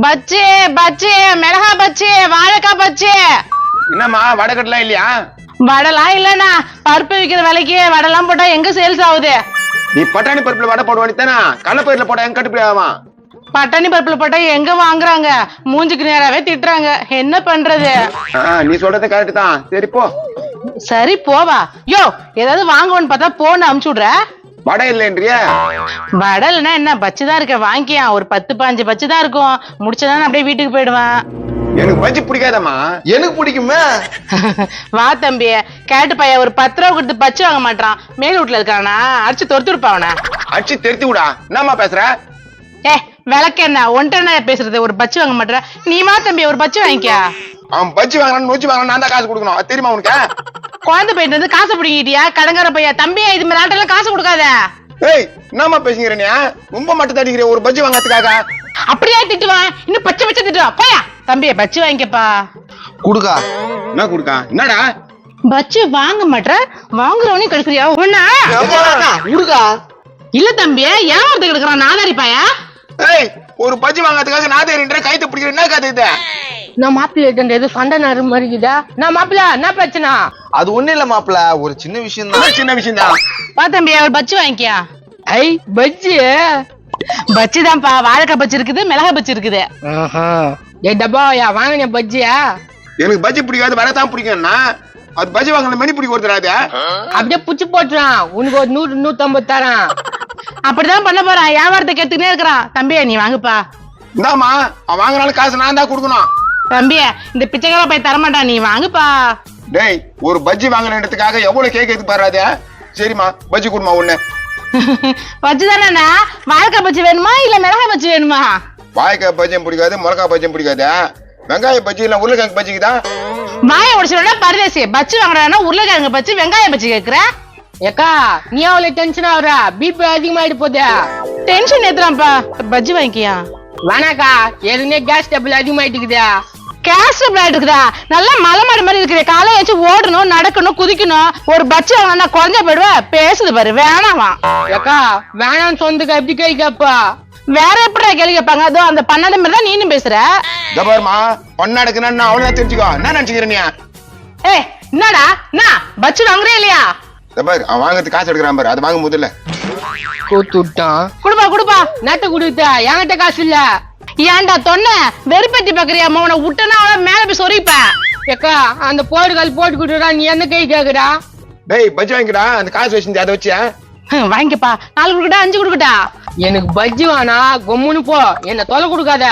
பச்சி பச்சி மிளகா பச்சி வாழைக்காய் பச்சி. என்னம்மா வடகட்டலாம் இல்லையா? வடலாம் இல்லண்ணா, பருப்பு விக்கிற விலைக்கு வடலாம் போட்டா எங்க சேல்ஸ் ஆகுது? நீ பட்டாணி பருப்புல வடை போடுவானி தானே, கடலைப்பயிரில் போட்டா எங்க கட்டுப்படி ஆவான்? பட்டாணி பருப்புல போட்டா எங்க வாங்குறாங்க? மூஞ்சுக்கு நேராவே திட்டுறாங்க, என்ன பண்றது? நீ சொல்றது கரெக்ட் தான், சரி போ. சரி போவா. யோ ஏதாவது வாங்குவோன்னு பார்த்தா போன்னு அமுச்சு விடுற. வடை இல்லைன்றிய? வடை இல்லைன்னா என்ன, பச்சுதான் இருக்க, வாங்கிக்கியா. ஒரு 10-15 பச்சு தான் இருக்கும், முடிச்சதான் அப்படியே வீட்டுக்கு போயிடுவேன். எனக்கு பஜ்ஜி பிடிக்காதம்மா. எனக்கு பிடிக்குமே. வா தம்பி, கேட்டு பையன் ஒரு 10 ரூபா கொடுத்து பச்சு வாங்க மாட்டான், மேல் வீட்டுல இருக்கானா, அடிச்சு தொடுத்துருப்பாவன. அடிச்சு தெரித்து விடா. என்னம்மா பேசுற? விளக்கு என்ன ஒன்ட்ட என்ன பேசுறது? ஒரு பச்சு வாங்க மாட்டேற நீமா தம்பி, ஒரு பச்சு வாங்கிக்கா. அவன் பஜ்ஜி வாங்கணும் நொச்சி வாங்கணும், நான் தான் காசு கொடுக்கணும், அது தெரியுமா உனக்கு? குழந்தை போயிட்டு வந்து காசை பிடிக்கிட்டியா கடங்கார பையா? தம்பி இது மாதிரி நாட்டெல்லாம் காசு கொடுக்காத. ஏய் என்னம்மா பேசுங்கிற நீ? ரொம்ப மட்டும் தடிக்கிற ஒரு பஜ்ஜி வாங்கறதுக்காக. அப்படியே திட்டுவான், இன்னும் பச்சை பச்சை திட்டுவான். போயா தம்பி பச்சு வாங்கிக்கப்பா. குடுக்கா. என்ன கொடுக்கா? என்னடா பச்சு வாங்க மாட்டேற, வாங்குறவனே கெடுக்கிறியா ஒண்ணா? குடுக்கா. இல்ல தம்பி, ஏமாத்து கெடுக்கிறான் நாதாரி பாயா. ஏய் ஒரு பஜ்ஜி வாங்கறதுக்காக நான் தேறின்ற கைத்து பிடிக்கிற என்ன கதை இது? நான் மாப்பிள்ளை ஏதோ சண்டை நறு மாதிரி இருக்குதா? நான் மாப்பிள்ள என்ன பிரச்சனை? அது ஒண்ணு இல்ல மாப்பிள்ள, ஒரு சின்ன விஷயம் தான். சின்ன விஷயம் தான். வா தம்பி ஒரு பச்சு வாங்கிக்கியா. ஐ பச்சு பச்சு தான்ப்பா, வாழைக்காய் பச்சு இருக்குது, மிளகா பச்சு இருக்குது. டப்பாயா வாங்கின பஜ்ஜியா? எனக்கு பஜ்ஜி பிடிக்காது, வரதான் பிடிக்கும்னா அது பஜ்ஜி வாங்கல மணி பிடிக்க ஒருத்தராது. அப்படியே புச்சு போட்டுறான், உனக்கு ஒரு 100-150 தரான். அப்படிதான் பண்ண போறான், வியாபாரத்தை கேட்டுனே இருக்கிறான். தம்பியா நீ வாங்குப்பா. இந்தாமா அவன் வாங்கினாலும் காசு நான் தான் கொடுக்கணும். தம்பியா இந்த பிச்சைக்கார போய் தரமாட்டான், நீ வாங்குப்பா. டேய் ஒரு பஜ்ஜி வாங்கினதுக்காக எவ்வளவு கேக் எடுத்து பாராது. சரிம்மா பஜ்ஜி கொடுமா ஒண்ணு. பச்சு தானே, வாழைக்காய் பச்சு வேணுமா இல்ல மிளகாய் பச்சு வேணுமா? வாழைக்காய் பஜ்ஜியும் பிடிக்காது, மிளகாய் பஜ்ஜியும் பிடிக்காது. வெங்காய பஜ்ஜி இல்ல உருளைக்கிழங்கு பஜ்ஜிக்குதா? வாய உடச்சுடா பரதேசி. பச்சு வாங்குறானா உருளைக்கிழங்கு பச்சு வெங்காய பச்சு கேக்குற? ஏக்கா நீ அவ்வளவு டென்ஷன் ஆகுற, பிபி அதிகமாயிட்டு போதே. டென்ஷன் ஏத்துறான்ப்பா, பஜ்ஜி வாங்கிக்கியா. வேணாக்கா, ஏற்கனவே கேஸ் டேபிள் அதிகமாயிட்டுக்குதா. கேஸ் டேபிள் ஆயிட்டு இருக்குதா? நல்லா மலை மாடு மாதிரி இருக்குது, காலையை வச்சு ஓடணும், நடக்கணும், குதிக்கணும். ஒரு பச்சு வாங்கினா குறைஞ்ச போயிடுவேன். பேசுது பாரு, வேணாமா. ஏக்கா வேணான்னு சொந்தக்கா எப்படி கை கேப்பா? வேற எப்படி கேள்வி கேட்பாங்க? அதோ அந்த பண்ணாத மாதிரி தான் நீனும் பேசுற. பாருமா பண்ணாடுக்குன்னா அவ்வளவுதான் தெரிஞ்சுக்கோ. என்ன நினைச்சுக்கிற நீ? என்னடா என்ன பச்சு வாங்குறே இல்லையா? பாரு அவன் வாங்கறதுக்கு காசு எடுக்கிறான் பாரு, அது வாங்க முதல்ல. கூத்துட்டான். குடுப்பா குடுப்பா, நட்டு குடுத்த என்கிட்ட காசு இல்ல. ஏன்டா தொன்ன வெறுப்பத்தி பாக்குறியா? மவனை விட்டனா அவன மேல போய் சொரிப்ப. ஏக்கா அந்த போடுகால் போட்டு குடுறா, நீ என்ன கை கேக்குறா? டேய் பஜ்ஜி வாங்கிடா, அந்த காசு வச்சிருந்தே அதை வச்சியா? வாங்கிப்பா. 4 கொடுக்கட்டா 5 கொடுக்கட்டா? எனக்கு பஜ்ஜி வேணா, கொம்முன்னு போ, என்ன தொலை கொடுக்காத.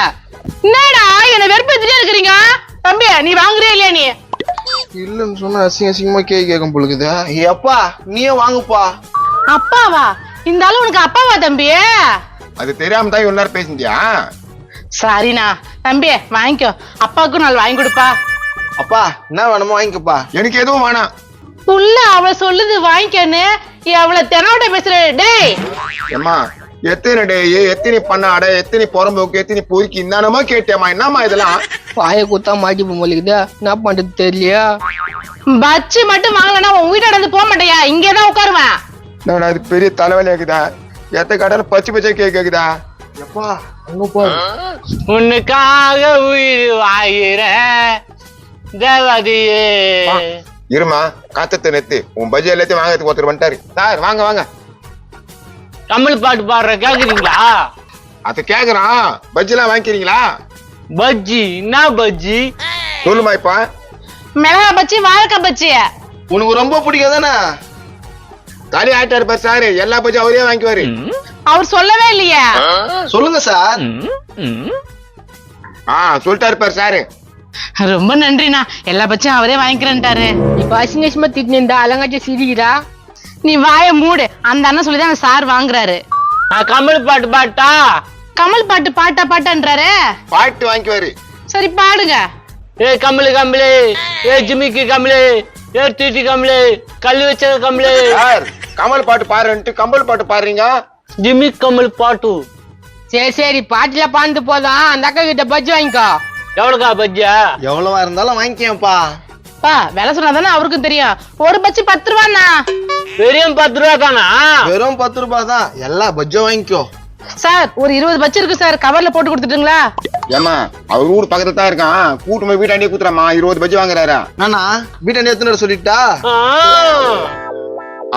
என்னடா என்ன வெறுப்பத்திட்டே இருக்கிறீங்க? தம்பி நீ வாங்குறியா இல்லையா? நீ இல்லன்னு சொன்னா அசிங்கமா கேட்கும் பொழுது. எப்பா நீயே வாங்குப்பா. அப்பாவா? இந்த ஆளு உனக்கு அப்பாவா தம்பி? அது தெரியாம தான் இவ்வளவு நேரம் பேசிட்டியா? சரிண்ணா தம்பி வாங்கிக்கோ, அப்பாவுக்கும் நாள் வாங்கி கொடுப்பா. அப்பா என்ன வேணுமோ வாங்கிக்கப்பா. எனக்கு எதுவும் வேணாம். புள்ள அவ சொல்லுது வாங்கிக்கன்னு, எவ்வளவு தெனோட பேசுற? டேய் ஏம்மா எத்தனை டேய், எத்தனை பண்ணாட, எத்தனை புறம்போக்கு, எத்தனை பொறுக்கி என்னமா கேட்டேம்மா? என்னம்மா இதெல்லாம்? பாய குத்தா மாட்டி போலிக்குதா, என்ன பண்றது தெரியலையா? பச்சு மட்டும் வாங்கலன்னா உன் வீட்டோட வந்து போக மாட்டேயா, இங்கேதான் உட்காருவேன். நான் அது பெரிய தலைவலி இருக்குதா? எத்த கடல பச்சை பச்சை கேக்குதா? எப்பா அங்க போ. உன்னுக்காக உயிர் வாயிர தேவதியே. இருமா காத்தத்தை நெத்து, உன் பஜ்ஜி எல்லாத்தையும் வாங்கறதுக்கு ஒருத்தர் வந்துட்டாரு. சார் வாங்க வாங்க. தமிழ் பாட்டு பாடுற கேக்குறீங்களா? அத கேக்குறான். பஜ்ஜி எல்லாம் வாங்கிக்கிறீங்களா? பஜ்ஜி என்ன பஜ்ஜி? சொல்லுமா இப்ப. மிளகா பச்சி வாழைக்காய் பச்சி. உனக்கு ரொம்ப பிடிக்காதானே? காலி ஆயிட்டாரு பாரு சாரு, எல்லா பஜ்ஜியும் அவரே வாங்கிக்குவாரு. அவர் சொல்லவே இல்லையா? சொல்லுங்க சார். சொல்லிட்டாரு பாரு சாரு. ரொம்ப நன்றிண்ணா, எல்லா பச்சும் அவரே வாங்கிக்கிறேன்ட்டாரு. இப்ப அசிங்கமா திட்டினா அலங்காச்சி சிரிக்கிறா. நீ வாய மூடு, அந்த அண்ணன் சொல்லிதான் அந்த சார் வாங்குறாரு. கமல் பாட்டு பாட்டா? கமல் பாட்டு பாட்டா பாட்டான்றாரு. பாட்டு வாங்கிக்குவாரு. சரி பாடுங்க. ஏ கமலு கமலு, ஏ ஜிமிக்கு கமலு, ஏ டிடி கமலு, கல்லு வச்ச கமலு. சார் கமல் பாட்டு பாருன்ட்டு கமல் பாட்டு பாடுறீங்க. ஜிமி கமல் பாட்டு. சரி சரி பாட்டுல பாண்டு போதான், அந்த அக்கா கிட்ட பஜ்ஜி வாங்கிக்கோ. எவ்வளவுக்கா பஜ்ஜியா? எவ்வளவா இருந்தாலும் வாங்கிக்கப்பா. பா விலை சொன்னாதானே அவருக்கும் தெரியும். ஒரு பஜ்ஜி 10 ரூபாண்ணா. வெறும் 10 ரூபா தானா? வெறும் 10 ரூபாய் தான். எல்லா பஜ்ஜியும் வாங்கிக்கோ. சார் ஒரு 20 பச்சு இருக்கு சார், கவர்ல போட்டு கொடுத்துட்டுங்களா? ஏமா அவர் வீடு பக்கத்துல தான் இருக்கான், கூட்டு போய் வீட்டாண்டியே கூத்துறாமா 20 பஜ்ஜி வாங்குறாரு. நானா வீட்டை நேத்து சொல்லிட்டா?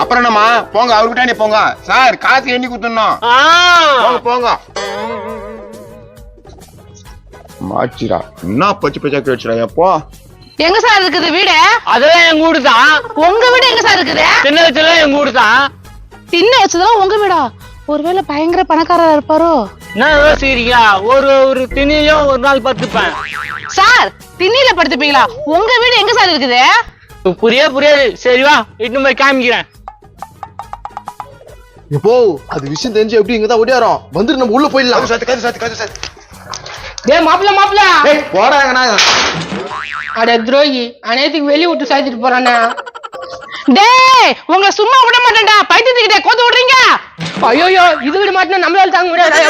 அப்புறம் என்னம்மா போங்க, அவர் வீட்டாண்டியே போங்க. சார் காசு எண்ணி குத்துடணும். போங்க போங்க. மாச்சிரா என்ன பச்சை பச்சா கேட்டுச்சுடா எப்போ. எங்க சார் இருக்குது வீடு? அதெல்லாம் எங்க வீடு தான். உங்க வீடு எங்க சார் இருக்குது? சின்ன வயசுல எங்க வீடு தான். தின்ன வச்சதெல்லாம் உங்க வீடா? ஒருவேளை பயங்கர பணக்காரரா இருப்பாரோ? என்ன யோசிக்கிறீங்க? ஒரு திணிலையும் ஒரு நாள் படுத்துப்பேன். சார் திண்ணில படுத்துப்பீங்களா? உங்க வீடு எங்க சார் இருக்குது? புரியாது. சரி வா இன்னும் போய் காமிக்கிறேன். எப்போ அது விஷயம் தெரிஞ்சு எப்படி இங்கதான் ஓடியாரோம் வந்துட்டு நம்ம உள்ள போயிடலாம். டேய் மாப்ள போடாங்கண்ணா. அட துரோகி, அனைத்துக்கு வெளிய விட்டு சாய்த்திட்டு போறானே. டேய் உங்களை சும்மா விட மாட்டேன்டா, பைத்தியத்துக்கிட்டே கோத்து விடுறீங்க. ஐயோ இது விட மாட்டேன்னா நம்மளால தாங்க முடியாது.